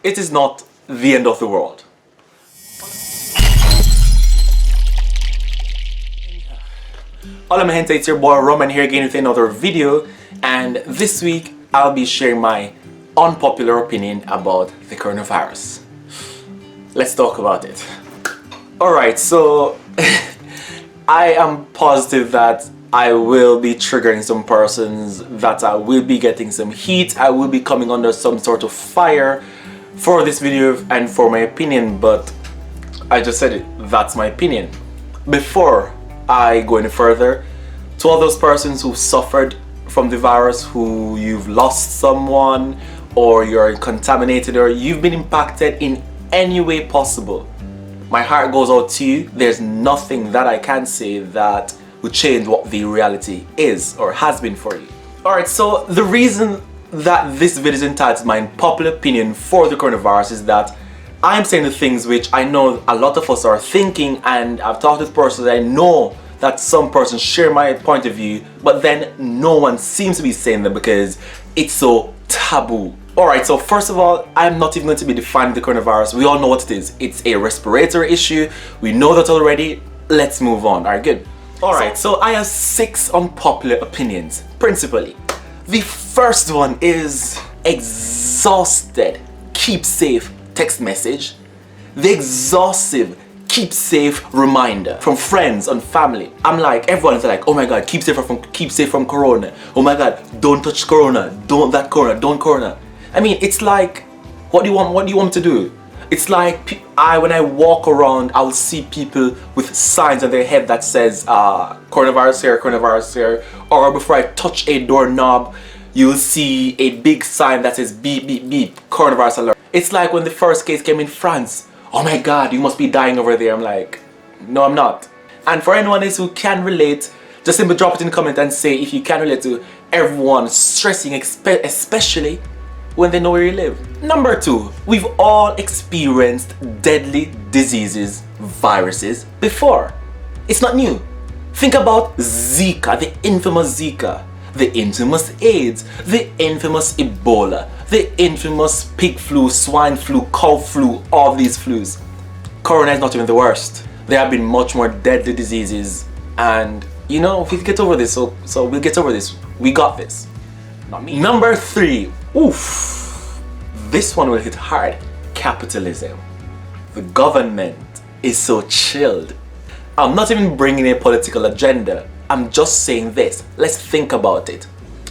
it is not the end of the world. Hola mi gente, it's your boy Roman here again with another video, and this week I'll be sharing my unpopular opinion about the coronavirus. Let's talk about it. Alright, so I am positive that I will be triggering some persons, that I will be getting some heat, I will be coming under some sort of fire for this video and for my opinion, but I just said it, that's my opinion. Before I go any further, to all those persons who suffered from the virus, who you've lost someone, or you're contaminated, or you've been impacted in any way possible, my heart goes out to you. There's nothing that I can say that will change what the reality is or has been for you. Alright, so the reason that this video is entitled My Unpopular Opinion for the Coronavirus is that I'm saying the things which I know a lot of us are thinking, and I've talked with persons I know that some persons share my point of view, but then no one seems to be saying them because it's so taboo. Alright, so first of all, I'm not even going to be defining the coronavirus. We all know what it is. It's a respiratory issue. We know that already. Let's move on. Alright, good. Alright, so I have 6 unpopular opinions, principally. The first one is exhausted, keep safe text message. The exhaustive keep safe reminder from friends and family. I'm like, everyone's like, oh my god, keep safe from corona. Oh my god, don't touch corona, don't that corona, don't corona. I mean, it's like, what do you want me to do? It's like, when I walk around, I'll see people with signs on their head that says coronavirus here, or before I touch a doorknob, you'll see a big sign that says beep beep beep, coronavirus alert. It's like when the first case came in France. Oh my god, you must be dying over there. I'm like, no, I'm not. And for anyone else who can relate, just simply drop it in the comment and say if you can relate to everyone stressing, especially when they know where you live. Number 2, we've all experienced deadly diseases, viruses before. It's not new. Think about Zika, the infamous Zika, the infamous AIDS, the infamous Ebola, the infamous pig flu, swine flu, cow flu, all these flus. Corona is not even the worst. There have been much more deadly diseases, and you know, we'll get over this, so we'll get over this. We got this. Not me. Number 3, oof, this one will hit hard. Capitalism. The government is so chilled. I'm not even bringing a political agenda. I'm just saying this. Let's think about it.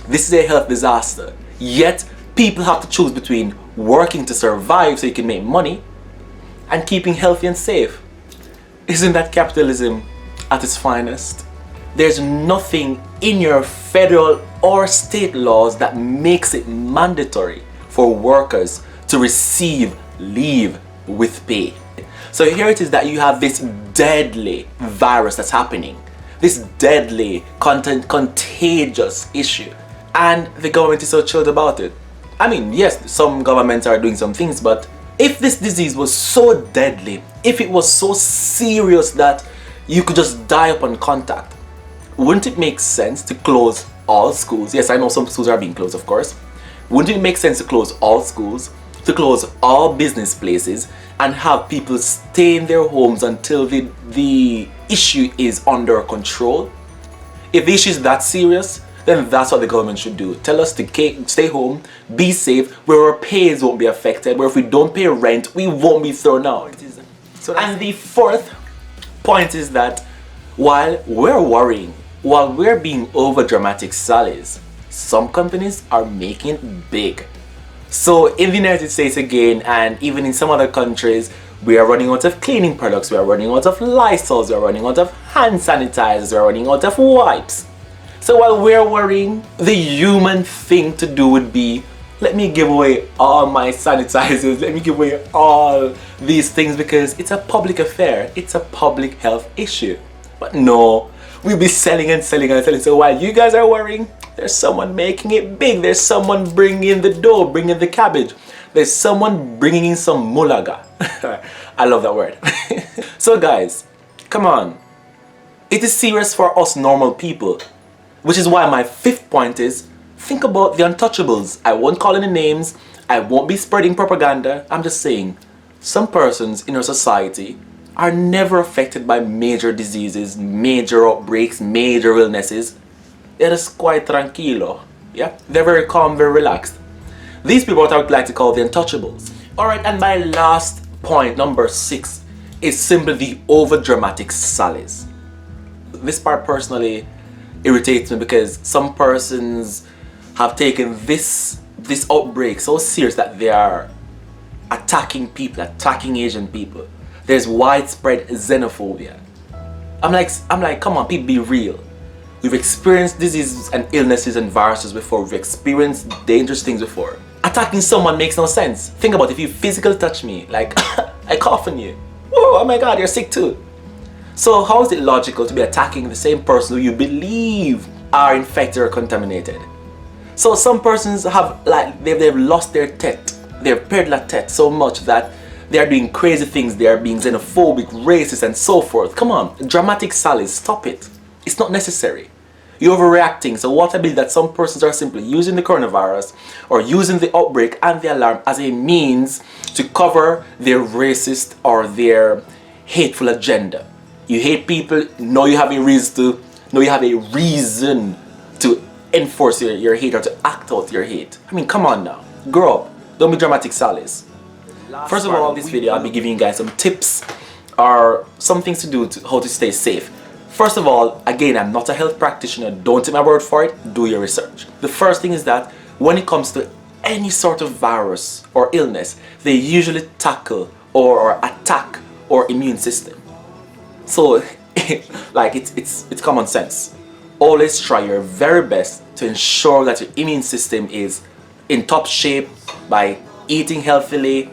This is a health disaster. Yet, people have to choose between working to survive so you can make money and keeping healthy and safe. Isn't that capitalism at its finest? There's nothing in your federal or state laws that makes it mandatory for workers to receive leave with pay. So here it is that you have this deadly virus that's happening. This deadly, contagious issue. And the government is so chilled about it. I mean, yes, some governments are doing some things, but if this disease was so deadly, if it was so serious that you could just die upon contact, wouldn't it make sense to close all schools? Yes, I know some schools are being closed, of course. Wouldn't it make sense to close all schools, to close all business places, and have people stay in their homes until the issue is under control? If the issue is that serious, then that's what the government should do. Tell us to stay home, be safe, where our pays won't be affected, where if we don't pay rent, we won't be thrown out. And the fourth point is that while we're worrying, while we're being over dramatic sallies, some companies are making it big. So in the United States again, and even in some other countries, we are running out of cleaning products, we are running out of Lysols, we are running out of hand sanitizers, we are running out of wipes. So while we're worrying, the human thing to do would be, let me give away all my sanitizers, let me give away all these things because it's a public affair, it's a public health issue. But no, we'll be selling and selling and selling. So while you guys are worrying, there's someone making it big. There's someone bringing in the dough, bringing in the cabbage. There's someone bringing in some mulaga. I love that word. So guys, come on. It is serious for us normal people. Which is why my 5th point is, think about the untouchables. I won't call any names. I won't be spreading propaganda. I'm just saying, some persons in our society are never affected by major diseases, major outbreaks, major illnesses. They're just quite tranquilo. Yeah? They're very calm, very relaxed. These people are what I would like to call the untouchables. Alright, and my last point, number 6, is simply the overdramatic sallies. This part personally irritates me because some persons have taken this outbreak so serious that they are attacking people, attacking Asian people. There's widespread xenophobia. I'm like, come on, people, be real. We've experienced diseases and illnesses and viruses before. We've experienced dangerous things before. Attacking someone makes no sense. Think about it, if you physically touch me, like I cough on you. Whoa, oh my God, you're sick too. So how is it logical to be attacking the same person who you believe are infected or contaminated? So some persons have they've lost their tête. They've perded la tête so much that they are doing crazy things. They are being xenophobic, racist, and so forth. Come on, dramatic sallies, stop it. It's not necessary. You're overreacting. So what I believe that some persons are simply using the coronavirus or using the outbreak and the alarm as a means to cover their racist or their hateful agenda. You hate people, know you have a reason to enforce your hate or to act out your hate. I mean, come on now, grow up. Don't be dramatic sallies. First of all, this video I'll be giving you guys some tips or some things to do to how to stay safe. First of all, again, I'm not a health practitioner. Don't take my word for it. Do your research. The first thing is that when it comes to any sort of virus or illness, they usually tackle or attack our immune system. So, like it's common sense. Always try your very best to ensure that your immune system is in top shape by eating healthily,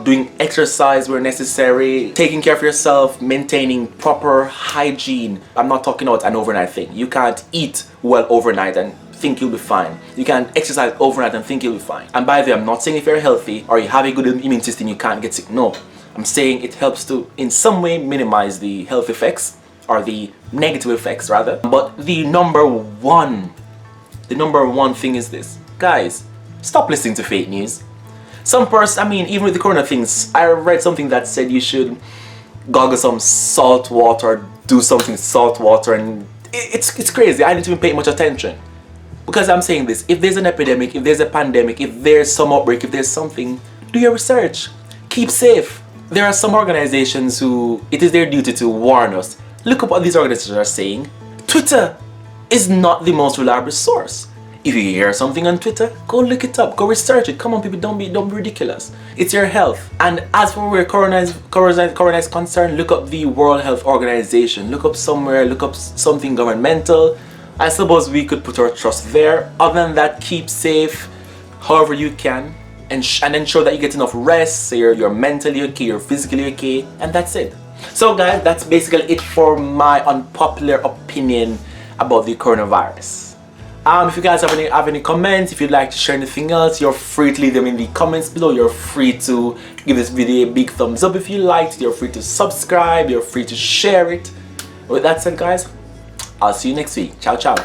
doing exercise where necessary, taking care of yourself, maintaining proper hygiene. I'm not talking about an overnight thing. You can't eat well overnight and think you'll be fine. You can't exercise overnight and think you'll be fine. And by the way, I'm not saying if you're healthy or you have a good immune system you can't get sick. No. I'm saying it helps to in some way minimize the health effects or the negative effects rather. But the number one thing is this. Guys, stop listening to fake news. Some person, I mean, even with the corona things, I read something that said you should gargle some salt water, do something salt water, and it's crazy. I didn't even pay much attention. Because I'm saying this, if there's an epidemic, if there's a pandemic, if there's some outbreak, if there's something, do your research. Keep safe. There are some organizations who, it is their duty to warn us. Look up what these organizations are saying. Twitter is not the most reliable source. If you hear something on Twitter, go look it up, go research it. Come on people, don't be ridiculous. It's your health. And as for where corona is concerned, look up the World Health Organization. Look up somewhere, look up something governmental. I suppose we could put our trust there. Other than that, keep safe however you can. And ensure that you get enough rest, so you're mentally okay, you're physically okay, and that's it. So guys, that's basically it for my unpopular opinion about the coronavirus. If you guys have any comments, if you'd like to share anything else, you're free to leave them in the comments below. You're free to give this video a big thumbs up if you liked it. You're free to subscribe. You're free to share it. With that said, guys, I'll see you next week. Ciao, ciao.